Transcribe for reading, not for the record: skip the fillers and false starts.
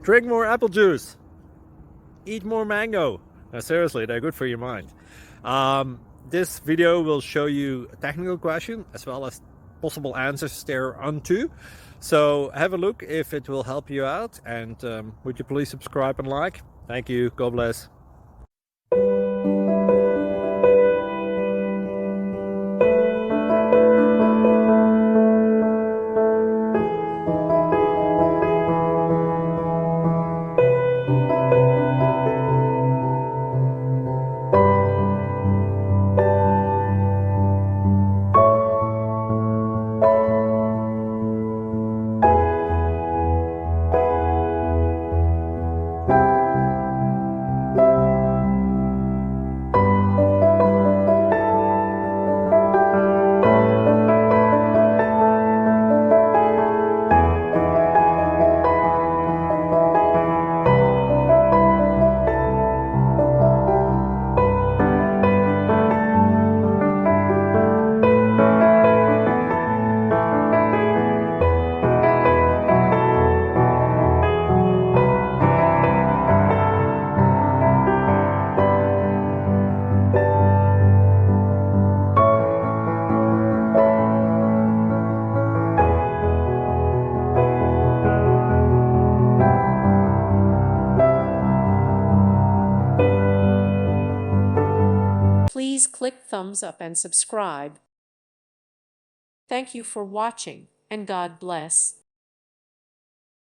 Drink more apple juice. Eat more mango. No, seriously, they're good for your mind. This video will show you a technical question as well as possible answers thereunto. So have a look if it will help you out, and would you please subscribe and like? Thank you. God bless. Please click thumbs up and subscribe. Thank you for watching, and God bless.